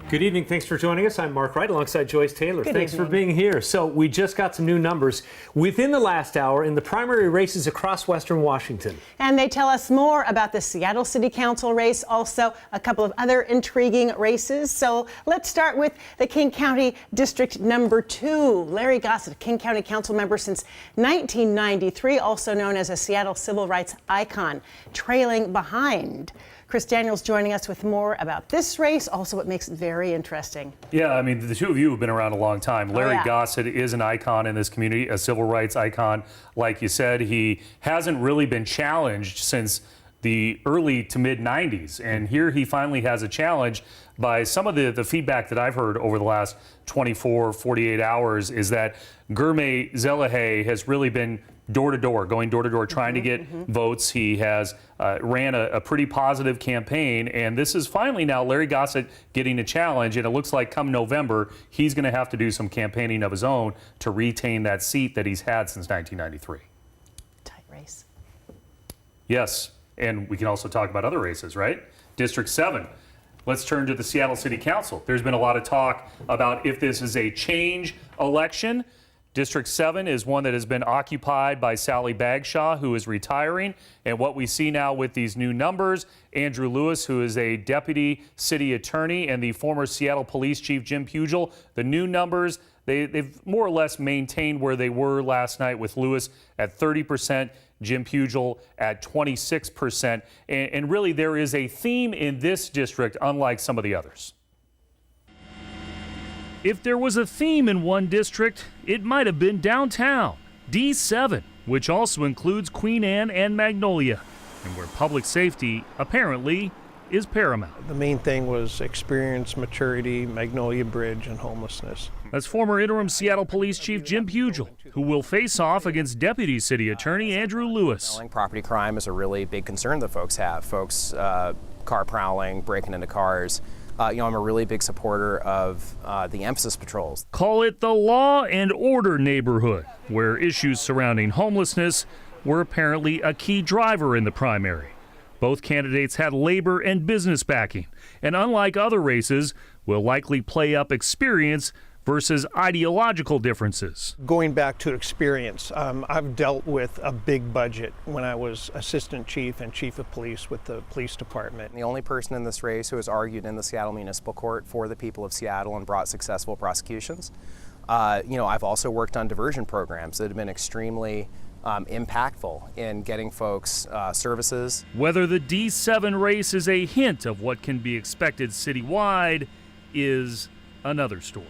Good evening. Thanks for joining us. I'm Mark Wright alongside Joyce Taylor. Thanks for evening. being here. So we just got some new numbers within the last hour in the primary races across Western Washington. And they tell us more about the Seattle City Council race, also a couple of other intriguing races. So let's start with the King County District number 2. Larry Gossett, King County Council member since 1993, also known as a Seattle civil rights icon, trailing behind. Chris Daniels joining us with more about this race, also what makes it very interesting. Yeah, I mean, the two of you have been around a long time. Larry Gossett is an icon in this community, a civil rights icon. Like you said, he hasn't really been challenged since the early to mid 90s. And here he finally has a challenge. By some of the feedback that I've heard over the last 24, 48 hours is that Gurmeet Zelahay has really been door to door, going door to door, trying to get votes. He has ran a pretty positive campaign, and this is finally now Larry Gossett getting a challenge, and it looks like come November, he's going to have to do some campaigning of his own to retain that seat that he's had since 1993. Tight race. Yes, and we can also talk about other races, right? District 7. Let's turn to the Seattle City Council. There's been a lot of talk about if this is a change election. District 7 is one that has been occupied by Sally Bagshaw, who is retiring. And what we see now with these new numbers, Andrew Lewis, who is a deputy city attorney, and the former Seattle police chief, Jim Pugel, the new numbers, they've more or less maintained where they were last night, with Lewis at 30%, Jim Pugel at 26%. And really there is a theme in this district, unlike some of the others. If there was a theme in one district, it might have been downtown, D7, which also includes Queen Anne and Magnolia, and where public safety apparently is paramount. The main thing was experience, maturity, Magnolia Bridge, and homelessness. That's former interim Seattle Police Chief Jim Pugel, who will face off against Deputy City Attorney Andrew Lewis. Property crime is a really big concern that folks have. Car prowling, breaking into cars. I'm a really big supporter of the emphasis patrols. Call it the law and order neighborhood, where issues surrounding homelessness were apparently a key driver in the primary. Both candidates had labor and business backing, and unlike other races, will likely play up experience versus ideological differences. Going back to experience, I've dealt with a big budget when I was assistant chief and chief of police with the police department. The only person in this race who has argued in the Seattle Municipal Court for the people of Seattle and brought successful prosecutions. I've also worked on diversion programs that have been extremely impactful in getting folks services. Whether the D7 race is a hint of what can be expected citywide is another story.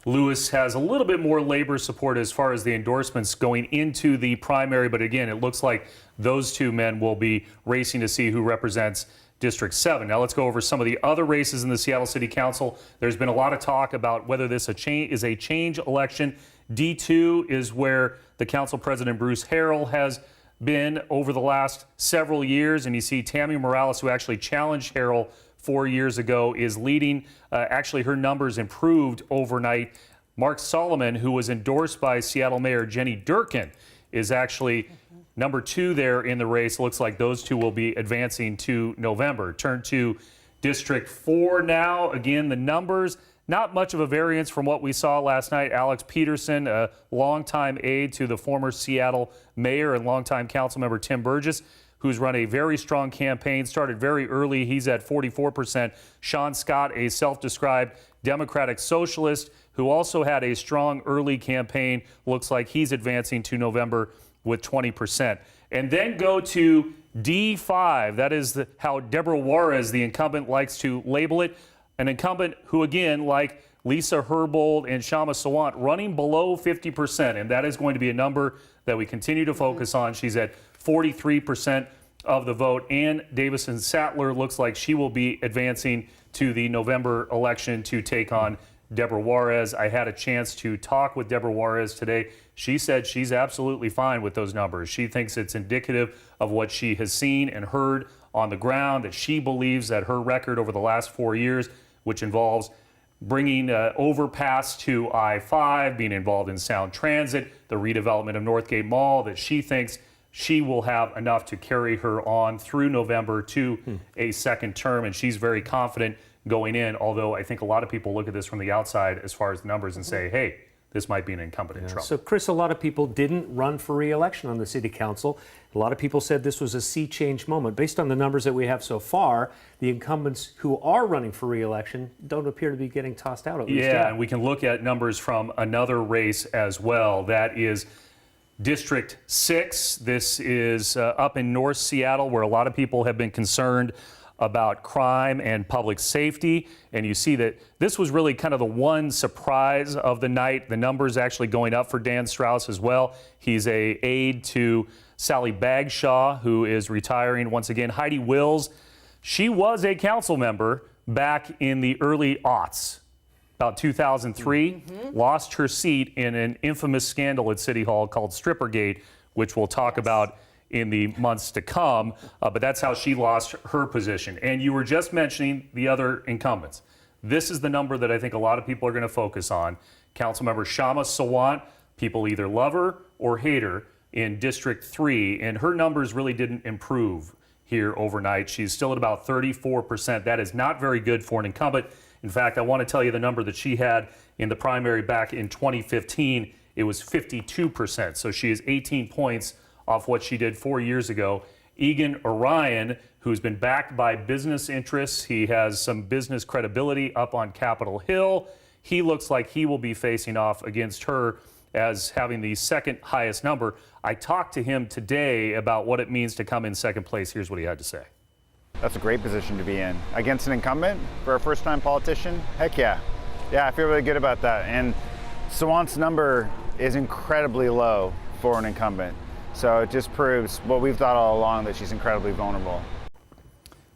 Lewis has a little bit more labor support as far as the endorsements going into the primary, but again, it looks like those two men will be racing to see who represents District 7. Now let's go over some of the other races in the Seattle City Council. There's been a lot of talk about whether this is a change election. D2 is where the council president Bruce Harrell has been over the last several years, and you see Tammy Morales, who actually challenged Harrell 4 years ago, is leading. Actually, her numbers improved overnight. Mark Solomon, who was endorsed by Seattle Mayor Jenny Durkin, is actually number 2 there in the race. Looks like those two will be advancing to November. Turn to District 4 now. Again, the numbers, not much of a variance from what we saw last night. Alex Peterson, a longtime aide to the former Seattle mayor and longtime council member Tim Burgess, who's run a very strong campaign, started very early. He's at 44%. Sean Scott, a self-described Democratic socialist, who also had a strong early campaign, looks like he's advancing to November with 20%. And then go to D5. That is how Deborah Juarez, the incumbent, likes to label it. An incumbent who, again, like Lisa Herbold and Shama Sawant, running below 50%. And that is going to be a number that we continue to focus on. She's at 43% of the vote. Ann Davison-Sattler looks like she will be advancing to the November election to take on Deborah Juarez. I had a chance to talk with Deborah Juarez today. She said she's absolutely fine with those numbers. She thinks it's indicative of what she has seen and heard on the ground, that she believes that her record over the last 4 years, which involves bringing overpass to I-5, being involved in sound transit, the redevelopment of Northgate Mall, that she thinks she will have enough to carry her on through November to a second term, and she's very confident going in, although I think a lot of people look at this from the outside as far as the numbers and say, hey, this might be an incumbent in trouble. So, Chris, a lot of people didn't run for re-election on the city council. A lot of people said this was a sea change moment. Based on the numbers that we have so far, the incumbents who are running for re-election don't appear to be getting tossed out, at least. Yeah, and we can look at numbers from another race as well. That is District 6. This is up in North Seattle, where a lot of people have been concerned about crime and public safety. And you see that this was really kind of the one surprise of the night. The numbers actually going up for Dan Strauss as well. He's a aide to Sally Bagshaw, who is retiring. Once again, Heidi Wills, she was a council member back in the early aughts, about 2003, lost her seat in an infamous scandal at City Hall called Strippergate, which we'll talk about in the months to come, but that's how she lost her position. And you were just mentioning the other incumbents. This is the number that I think a lot of people are going to focus on. Councilmember Shama Sawant, people either love her or hate her in District 3, and her numbers really didn't improve here overnight. She's still at about 34%. That is not very good for an incumbent. In fact, I want to tell you the number that she had in the primary back in 2015. It was 52%. So she is 18 points off what she did 4 years ago. Egan Orion, who's been backed by business interests, he has some business credibility up on Capitol Hill. He looks like he will be facing off against her as having the second highest number. I talked to him today about what it means to come in second place. Here's what he had to say. That's a great position to be in. Against an incumbent for a first-time politician, heck yeah. Yeah, I feel really good about that. And Sawant's number is incredibly low for an incumbent. So it just proves what we've thought all along, that she's incredibly vulnerable.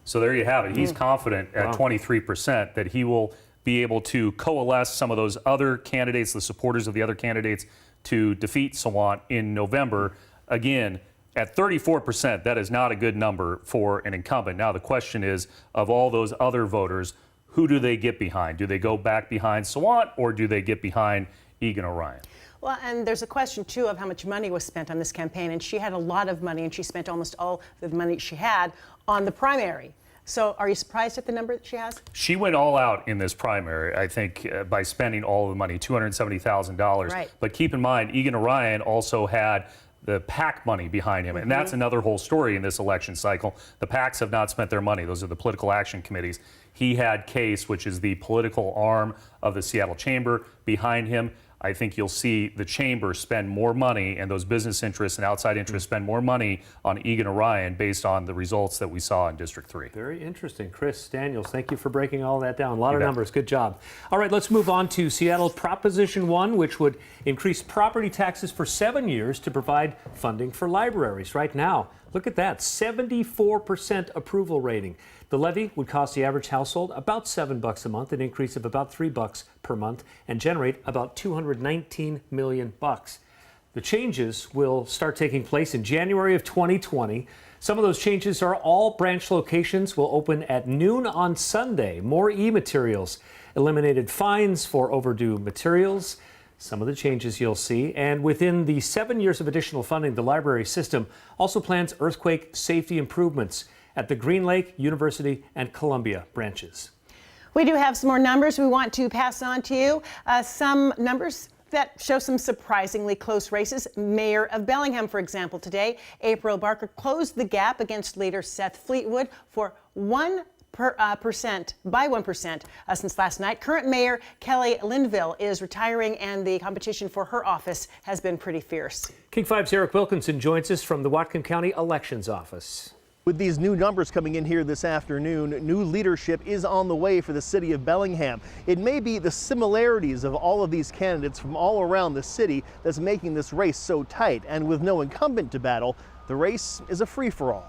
So there you have it. He's confident at 23% that he will be able to coalesce some of those other candidates, the supporters of the other candidates, to defeat Sawant in November. Again, at 34%, that is not a good number for an incumbent. Now the question is, of all those other voters, who do they get behind? Do they go back behind Sawant, or do they get behind Egan Orion? Well, and there's a question, too, of how much money was spent on this campaign. And she had a lot of money, and she spent almost all the money she had on the primary. So are you surprised at the number that she has? She went all out in this primary, I think, by spending all of the money, $270,000. Right. But keep in mind, Egan Orion also had the PAC money behind him. And that's another whole story in this election cycle. The PACs have not spent their money. Those are the political action committees. He had CASE, which is the political arm of the Seattle Chamber, behind him. I think you'll see the chamber spend more money, and those business interests and outside interests spend more money on Egan Orion based on the results that we saw in District 3. Very interesting. Chris Daniels, thank you for breaking all that down. A lot of bet. numbers. Good job. All right, let's move on to Seattle Proposition 1, which would increase property taxes for 7 years to provide funding for libraries. Right now, look at that, 74% approval rating. The levy would cost the average household about $7 a month, an increase of about $3 per month, and generate about $219 million. The changes will start taking place in January of 2020. Some of those changes are all branch locations will open at noon on Sunday. More e-materials, eliminated fines for overdue materials. Some of the changes you'll see. And within the 7 years of additional funding, the library system also plans earthquake safety improvements at the Green Lake, University, and Columbia branches. We do have some more numbers we want to pass on to you. Some numbers that show some surprisingly close races. Mayor of Bellingham, for example, today, April Barker closed the gap against leader Seth Fleetwood for 1% since last night. Current Mayor Kelly Linville is retiring, and the competition for her office has been pretty fierce. King 5's Eric Wilkinson joins us from the Whatcom County Elections Office. With these new numbers coming in here this afternoon, new leadership is on the way for the city of Bellingham. It may be the similarities of all of these candidates from all around the city that's making this race so tight. And with no incumbent to battle, the race is a free-for-all.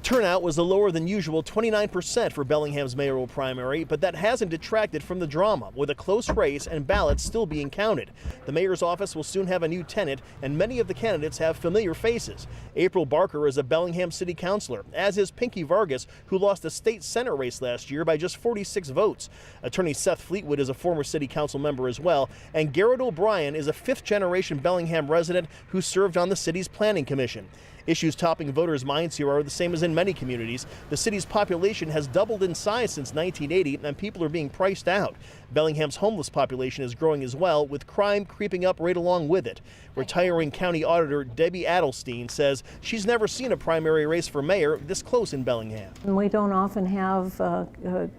Turnout was a lower than usual 29% for Bellingham's mayoral primary, but that hasn't detracted from the drama, with a close race and ballots still being counted. The mayor's office will soon have a new tenant, and many of the candidates have familiar faces. April Barker is a Bellingham city councilor, as is Pinky Vargas, who lost a state senate race last year by just 46 votes. Attorney Seth Fleetwood is a former city council member as well, and Garrett O'Brien is a fifth-generation Bellingham resident who served on the city's planning commission. Issues topping voters' minds here are the same as in many communities. The city's population has doubled in size since 1980, and people are being priced out. Bellingham's homeless population is growing as well, with crime creeping up right along with it. Retiring county auditor Debbie Adelstein says she's never seen a primary race for mayor this close in Bellingham. We don't often have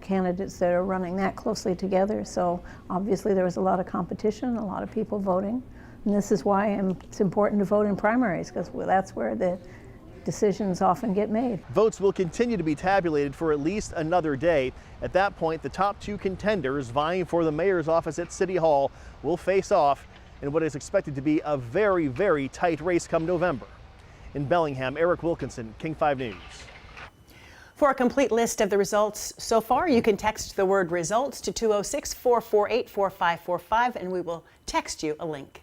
candidates that are running that closely together, so obviously there was a lot of competition, a lot of people voting. And this is why it's important to vote in primaries, because that's where the decisions often get made. Votes will continue to be tabulated for at least another day. At that point, the top two contenders vying for the mayor's office at City Hall will face off in what is expected to be a very, very tight race come November. In Bellingham, Eric Wilkinson, King 5 News. For a complete list of the results so far, you can text the word results to 206-448-4545, and we will text you a link.